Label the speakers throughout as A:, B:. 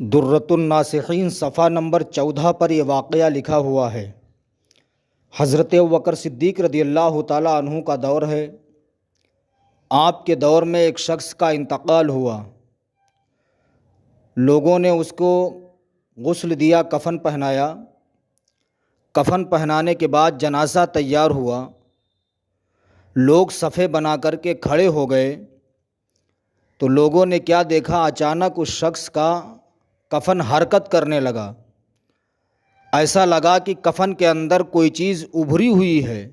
A: درۃ الناصحین صفحہ نمبر 14 پر یہ واقعہ لکھا ہوا ہے۔ حضرت ابوبکر صدیق رضی اللہ تعالیٰ عنہ کا دور ہے۔ آپ کے دور میں ایک شخص کا انتقال ہوا۔ لوگوں نے اس کو غسل دیا، کفن پہنایا۔ کفن پہنانے کے بعد جنازہ تیار ہوا۔ لوگ صفیں بنا کر کے کھڑے ہو گئے تو لوگوں نے کیا دیکھا، اچانک اس شخص کا کفن حرکت کرنے لگا۔ ایسا لگا کہ کفن کے اندر کوئی چیز ابھری ہوئی ہے۔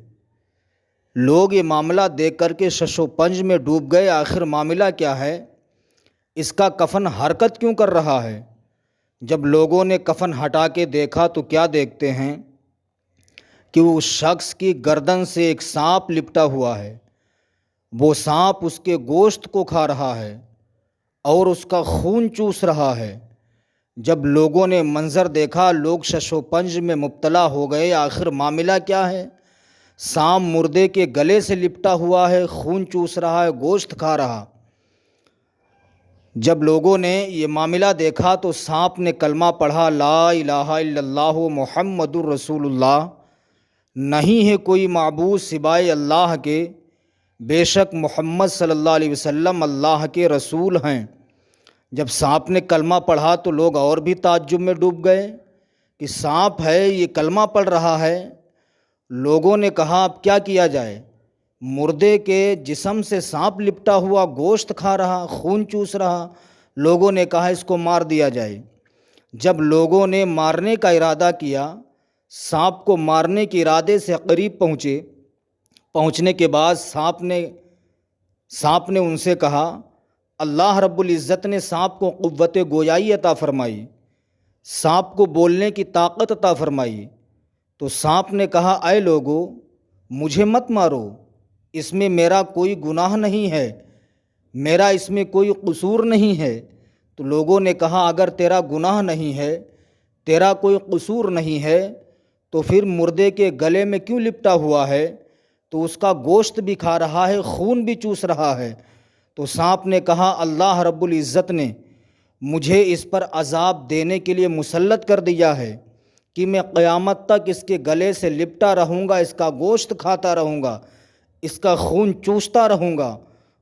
A: لوگ یہ معاملہ دیکھ کر کے شش و پنج میں ڈوب گئے، آخر معاملہ کیا ہے، اس کا کفن حرکت کیوں کر رہا ہے۔ جب لوگوں نے کفن ہٹا کے دیکھا تو کیا دیکھتے ہیں کہ اس شخص کی گردن سے ایک سانپ لپٹا ہوا ہے۔ وہ سانپ اس کے گوشت کو کھا رہا ہے اور اس کا خون چوس رہا ہے۔ جب لوگوں نے منظر دیکھا، لوگ شش و پنج میں مبتلا ہو گئے، آخر معاملہ کیا ہے، سانپ مردے کے گلے سے لپٹا ہوا ہے، خون چوس رہا ہے، گوشت کھا رہا۔ جب لوگوں نے یہ معاملہ دیکھا تو سانپ نے کلمہ پڑھا، لا الہ الا اللہ محمد الرسول اللہ، نہیں ہے کوئی معبود سوائے اللہ کے، بے شک محمد صلی اللہ علیہ وسلم اللہ کے رسول ہیں۔ جب سانپ نے کلمہ پڑھا تو لوگ اور بھی تعجب میں ڈوب گئے کہ سانپ ہے، یہ کلمہ پڑھ رہا ہے۔ لوگوں نے کہا اب کیا کیا جائے، مردے کے جسم سے سانپ لپٹا ہوا، گوشت کھا رہا، خون چوس رہا۔ لوگوں نے کہا اس کو مار دیا جائے۔ جب لوگوں نے مارنے کا ارادہ کیا، سانپ کو مارنے کے ارادے سے قریب پہنچنے کے بعد سانپ نے ان سے کہا، اللہ رب العزت نے سانپ کو قوت گویائی عطا فرمائی، سانپ کو بولنے کی طاقت عطا فرمائی۔ تو سانپ نے کہا، اے لوگو، مجھے مت مارو، اس میں میرا کوئی گناہ نہیں ہے، میرا اس میں کوئی قصور نہیں ہے۔ تو لوگوں نے کہا اگر تیرا گناہ نہیں ہے، تیرا کوئی قصور نہیں ہے تو پھر مردے کے گلے میں کیوں لپٹا ہوا ہے، تو اس کا گوشت بھی کھا رہا ہے، خون بھی چوس رہا ہے۔ تو سانپ نے کہا اللہ رب العزت نے مجھے اس پر عذاب دینے کے لیے مسلط کر دیا ہے کہ میں قیامت تک اس کے گلے سے لپٹا رہوں گا، اس کا گوشت کھاتا رہوں گا، اس کا خون چوستا رہوں گا۔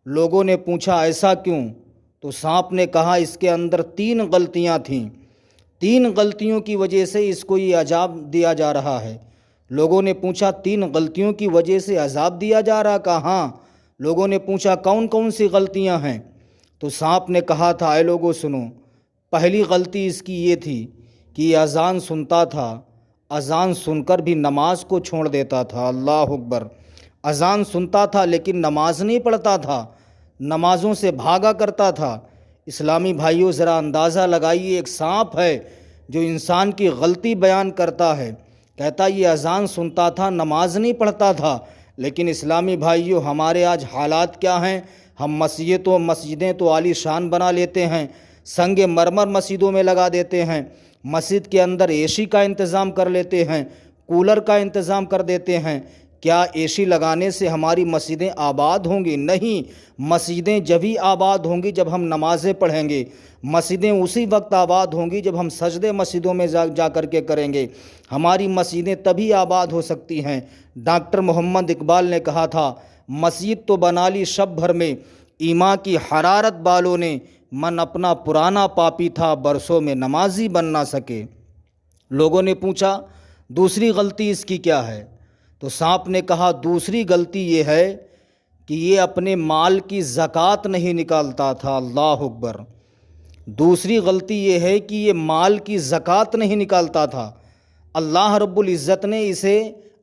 A: لوگوں نے پوچھا ایسا کیوں؟ تو سانپ نے کہا اس کے اندر 3 غلطیاں تھیں، 3 غلطیوں کی وجہ سے اس کو یہ عذاب دیا جا رہا ہے۔ لوگوں نے پوچھا 3 غلطیوں کی وجہ سے عذاب دیا جا رہا؟ کہا ہاں۔ لوگوں نے پوچھا کون کون سی غلطیاں ہیں؟ تو سانپ نے کہا تھا، اے لوگو سنو، پہلی غلطی اس کی یہ تھی کہ یہ اذان سنتا تھا، اذان سن کر بھی نماز کو چھوڑ دیتا تھا۔ اللہ اکبر! اذان سنتا تھا لیکن نماز نہیں پڑھتا تھا، نمازوں سے بھاگا کرتا تھا۔ اسلامی بھائیوں ذرا اندازہ لگائیے، ایک سانپ ہے جو انسان کی غلطی بیان کرتا ہے، کہتا یہ اذان سنتا تھا، نماز نہیں پڑھتا تھا۔ لیکن اسلامی بھائیوں ہمارے آج حالات کیا ہیں، ہم مسجدیں تو عالی شان بنا لیتے ہیں، سنگ مرمر مسجدوں میں لگا دیتے ہیں، مسجد کے اندر اے سی کا انتظام کر لیتے ہیں، کولر کا انتظام کر دیتے ہیں۔ کیا اے سی لگانے سے ہماری مسجدیں آباد ہوں گی؟ نہیں، مسجدیں جبھی آباد ہوں گی جب ہم نمازیں پڑھیں گے، مسجدیں اسی وقت آباد ہوں گی جب ہم سجدے مسجدوں میں جا کر کے کریں گے، ہماری مسجدیں تبھی آباد ہو سکتی ہیں۔ ڈاکٹر محمد اقبال نے کہا تھا، مسجد تو بنا لی شب بھر میں، ایمان کی حرارت بالوں نے، من اپنا پرانا پاپی تھا، برسوں میں نمازی بن نہ سکے۔ لوگوں نے پوچھا دوسری غلطی اس کی کیا ہے؟ تو سانپ نے کہا دوسری غلطی یہ ہے کہ یہ اپنے مال کی زکوٰۃ نہیں نکالتا تھا۔ اللہ اکبر! دوسری غلطی یہ ہے کہ یہ مال کی زکوٰۃ نہیں نکالتا تھا۔ اللہ رب العزت نے اسے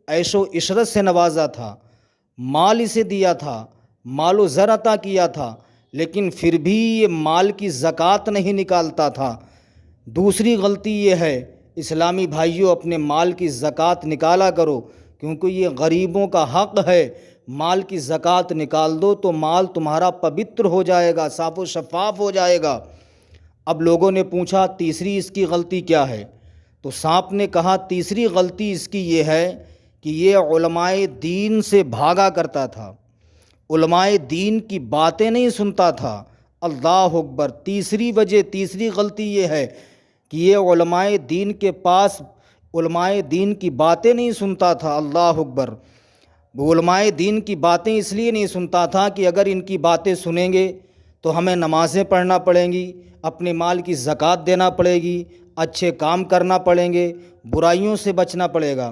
A: عیش و عشرت سے نوازا تھا، مال اسے دیا تھا، مال و زر عطا کیا تھا، لیکن پھر بھی یہ مال کی زکوٰۃ نہیں نکالتا تھا۔ دوسری غلطی یہ ہے، اسلامی بھائیوں اپنے مال کی زکوٰۃ نکالا کرو، کیونکہ یہ غریبوں کا حق ہے۔ مال کی زکوٰۃ نکال دو تو مال تمہارا پوتر ہو جائے گا، صاف و شفاف ہو جائے گا۔ اب لوگوں نے پوچھا تیسری اس کی غلطی کیا ہے؟ تو سانپ نے کہا تیسری غلطی اس کی یہ ہے کہ یہ علماء دین سے بھاگا کرتا تھا، علماء دین کی باتیں نہیں سنتا تھا۔ اللہ اکبر۔ تیسری وجہ، تیسری غلطی یہ ہے کہ یہ علماء دین کے پاس علماء دین کی باتیں نہیں سنتا تھا۔ اللہ اکبر۔ وہ علماء دین کی باتیں اس لیے نہیں سنتا تھا کہ اگر ان کی باتیں سنیں گے تو ہمیں نمازیں پڑھنا پڑیں گی، اپنے مال کی زکوٰۃ دینا پڑے گی، اچھے کام کرنا پڑیں گے، برائیوں سے بچنا پڑے گا،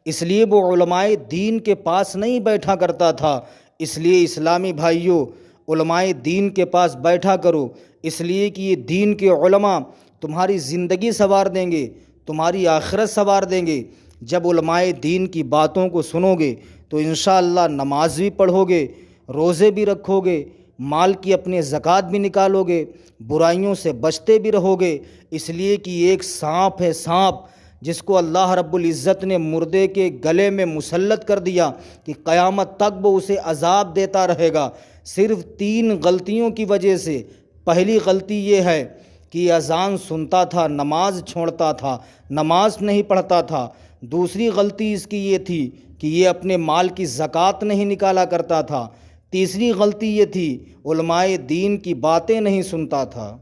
A: اس لیے وہ علماء دین کے پاس نہیں بیٹھا کرتا تھا۔ اس لیے اسلامی بھائیوں، علماء دین کے پاس بیٹھا کرو، اس لیے کہ یہ دین کے علماء تمہاری زندگی سنوار دیں گے، تمہاری آخرت سنوار دیں گے۔ جب علماء دین کی باتوں کو سنو گے تو انشاءاللہ نماز بھی پڑھو گے، روزے بھی رکھو گے، مال کی اپنے زکوٰۃ بھی نکالو گے، برائیوں سے بچتے بھی رہو گے۔ اس لیے کہ ایک سانپ ہے، سانپ جس کو اللہ رب العزت نے مردے کے گلے میں مسلط کر دیا کہ قیامت تک وہ اسے عذاب دیتا رہے گا، صرف 3 غلطیوں کی وجہ سے۔ پہلی غلطی یہ ہے کہ اذان سنتا تھا، نماز چھوڑتا تھا، نماز نہیں پڑھتا تھا۔ دوسری غلطی اس کی یہ تھی کہ یہ اپنے مال کی زکوٰۃ نہیں نکالا کرتا تھا۔ تیسری غلطی یہ تھی علماء دین کی باتیں نہیں سنتا تھا۔